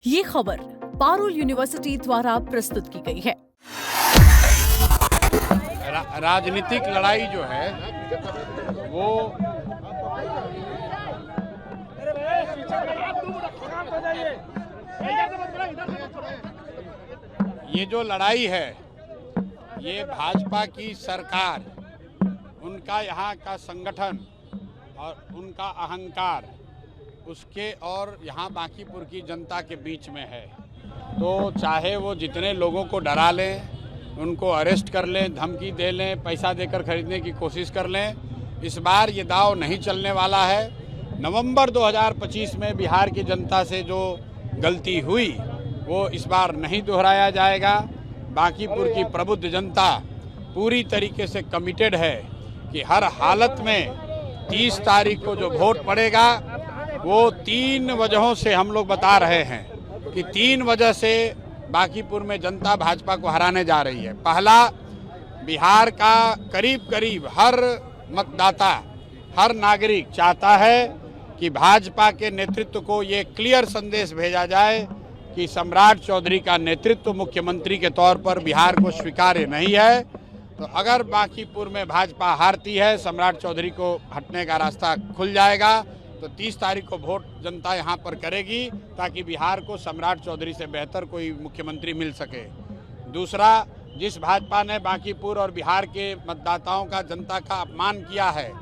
ये खबर पारुल यूनिवर्सिटी द्वारा प्रस्तुत की गई है। राजनीतिक लड़ाई जो है वो ये जो लड़ाई है ये भाजपा की सरकार, उनका यहाँ का संगठन और उनका अहंकार उसके और यहाँ बांकीपुर की जनता के बीच में है। तो चाहे वो जितने लोगों को डरा लें, उनको अरेस्ट कर लें, धमकी दे लें, पैसा देकर खरीदने की कोशिश कर लें, इस बार ये दाव नहीं चलने वाला है। नवंबर 2025 में बिहार की जनता से जो गलती हुई वो इस बार नहीं दोहराया जाएगा। बांकीपुर की प्रबुद्ध जनता पूरी तरीके से कमिटेड है कि हर हालत में 30 तारीख को जो वोट पड़ेगा वो 3 वजहों से हम लोग बता रहे हैं कि 3 वजह से बांकीपुर में जनता भाजपा को हराने जा रही है। पहला, बिहार का करीब करीब हर मतदाता, हर नागरिक चाहता है कि भाजपा के नेतृत्व को ये क्लियर संदेश भेजा जाए कि सम्राट चौधरी का नेतृत्व मुख्यमंत्री के तौर पर बिहार को स्वीकार्य नहीं है। तो अगर बांकीपुर में भाजपा हारती है, सम्राट चौधरी को हटने का रास्ता खुल जाएगा। तो 30 तारीख को वोट जनता यहाँ पर करेगी ताकि बिहार को सम्राट चौधरी से बेहतर कोई मुख्यमंत्री मिल सके। दूसरा, जिस भाजपा ने बांकीपुर और बिहार के मतदाताओं का, जनता का अपमान किया है,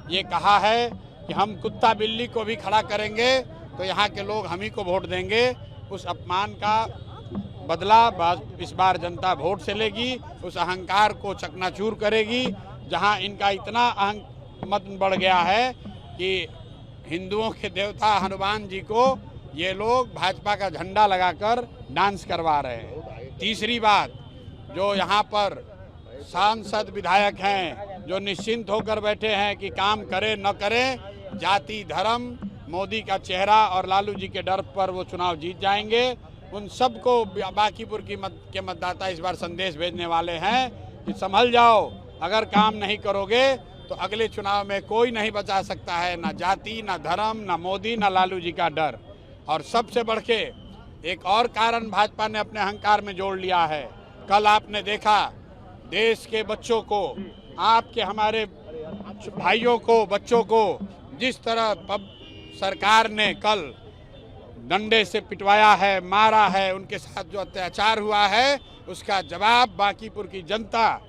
ये कहा है कि हम कुत्ता बिल्ली को भी खड़ा करेंगे तो यहाँ के लोग हम ही को वोट देंगे, उस अपमान का बदला इस बार जनता वोट से लेगी। उस अहंकार को चकनाचूर करेगी। जहाँ इनका इतना मत बढ़ गया है कि हिंदुओं के देवता हनुमान जी को ये लोग भाजपा का झंडा लगाकर डांस करवा रहे हैं। तीसरी बात, जो यहाँ पर सांसद विधायक हैं जो निश्चिंत होकर बैठे हैं कि काम करें न करें, जाति धर्म, मोदी का चेहरा और लालू जी के डर पर वो चुनाव जीत जाएंगे, उन सबको बांकीपुर के मतदाता इस बार संदेश भेजने वाले हैं कि संभल जाओ, अगर काम नहीं करोगे तो अगले चुनाव में कोई नहीं बचा सकता है, ना जाति, ना धर्म, ना मोदी, ना लालू जी का डर। और सबसे बढ़ के एक और कारण भाजपा ने अपने अहंकार में जोड़ लिया है। कल आपने देखा देश के बच्चों को, आपके हमारे भाइयों को, बच्चों को जिस तरह सरकार ने कल डंडे से पिटवाया है, मारा है, उनके साथ जो अत्याचार हुआ है, उसका जवाब बांकीपुर की जनता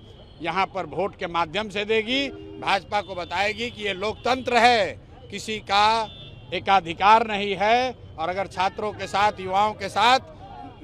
यहाँ पर वोट के माध्यम से देगी। भाजपा को बताएगी कि ये लोकतंत्र है, किसी का एकाधिकार नहीं है। और अगर छात्रों के साथ, युवाओं के साथ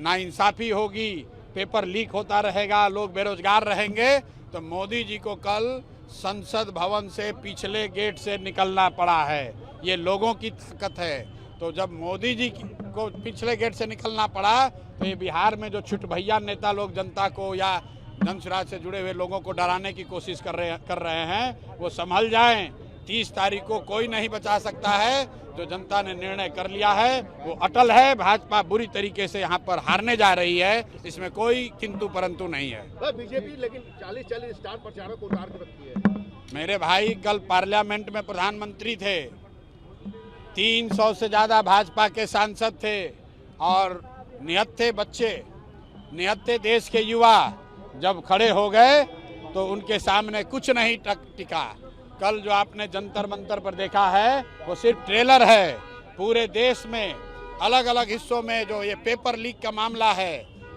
नाइंसाफी होगी, पेपर लीक होता रहेगा, लोग बेरोजगार रहेंगे, तो मोदी जी को कल संसद भवन से पिछले गेट से निकलना पड़ा है। ये लोगों की ताकत है। तो जब मोदी जी को पिछले गेट से निकलना पड़ा तो ये बिहार में जो छुटभैया नेता लोग जनता को या जनसुराज से जुड़े हुए लोगों को डराने की कोशिश कर रहे हैं, वो संभल जाएं। 30 तारीख को कोई नहीं बचा सकता है। जो जनता ने निर्णय कर लिया है वो अटल है। भाजपा बुरी तरीके से यहाँ पर हारने जा रही है, इसमें कोई किंतु परंतु नहीं है। बीजेपी लेकिन 40-40 स्टार प्रचारक को उतार के रखती है। मेरे भाई, कल पार्लियामेंट में प्रधानमंत्री थे, 300 से ज़्यादा भाजपा के सांसद थे और निहत्थे बच्चे, निहत्थे देश के युवा जब खड़े हो गए तो उनके सामने कुछ नहीं टिका। कल जो आपने जंतर मंतर पर देखा है वो सिर्फ ट्रेलर है। पूरे देश में अलग अलग हिस्सों में जो ये पेपर लीक का मामला है,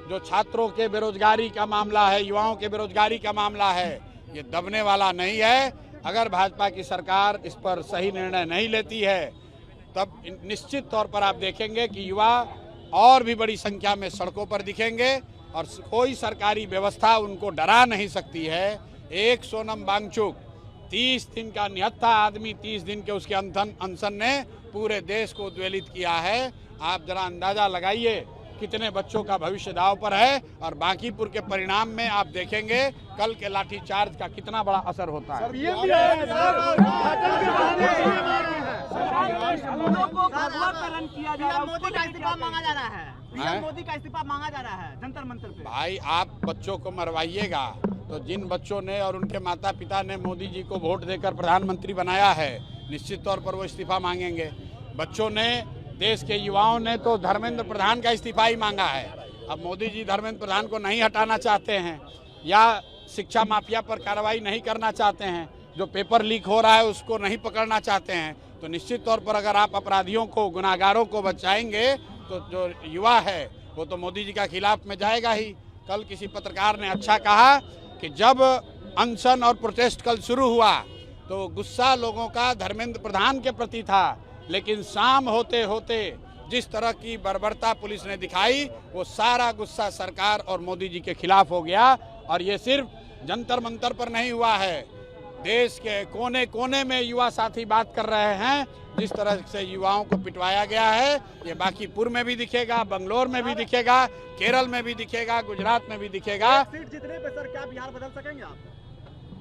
जो छात्रों के बेरोजगारी का मामला है, युवाओं के बेरोजगारी का मामला है, ये दबने वाला नहीं है। अगर भाजपा की सरकार इस पर सही निर्णय नहीं लेती है तब निश्चित तौर पर आप देखेंगे कि युवा और भी बड़ी संख्या में सड़कों पर दिखेंगे और कोई सरकारी व्यवस्था उनको डरा नहीं सकती है। एक सोनम वांगचुक 30 दिन का निहत्था आदमी, 30 दिन के उसके अनशन ने पूरे देश को उद्वेलित किया है। आप जरा अंदाजा लगाइए कितने बच्चों का भविष्य दांव पर है। और बांकीपुर के परिणाम में आप देखेंगे कल के लाठीचार्ज का कितना बड़ा असर होता है। मोदी का इस्तीफा मांगा जा रहा है जंतर मंतर पे। भाई, आप बच्चों को मरवाइएगा तो जिन बच्चों ने और उनके माता पिता ने मोदी जी को वोट देकर प्रधानमंत्री बनाया है, निश्चित तौर पर वो इस्तीफा मांगेंगे। बच्चों ने देश के युवाओं ने तो धर्मेंद्र प्रधान का इस्तीफा ही मांगा है। अब मोदी जी धर्मेंद्र प्रधान को नहीं हटाना चाहते हैं या शिक्षा माफिया पर कार्रवाई नहीं करना चाहते हैं, जो पेपर लीक हो रहा है उसको नहीं पकड़ना चाहते हैं, तो निश्चित तौर पर अगर आप अपराधियों को, गुनाहगारों को बचाएंगे तो जो युवा है वो तो मोदी जी का खिलाफ में जाएगा ही। कल किसी पत्रकार ने अच्छा कहा कि जब अनशन और प्रोटेस्ट कल शुरू हुआ तो गुस्सा लोगों का धर्मेंद्र प्रधान के प्रति था, लेकिन शाम होते होते जिस तरह की बर्बरता पुलिस ने दिखाई वो सारा गुस्सा सरकार और मोदी जी के खिलाफ हो गया। और ये सिर्फ जंतर मंतर पर नहीं हुआ है, देश के कोने कोने में युवा साथी बात कर रहे हैं। जिस तरह से युवाओं को पिटवाया गया है ये बांकीपुर में भी दिखेगा, बंगलोर में भी दिखेगा, केरल में भी दिखेगा, गुजरात में भी दिखेगा। सीट जीतने पे सर क्या बिहार बदल सकेंगे आप?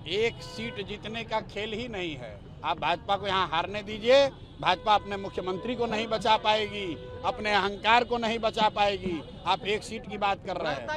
एक सीट जीतने का खेल ही नहीं है। आप भाजपा को यहाँ हारने दीजिए, भाजपा अपने मुख्यमंत्री को नहीं बचा पाएगी, अपने अहंकार को नहीं बचा पाएगी। आप एक सीट की बात कर रहे हैं।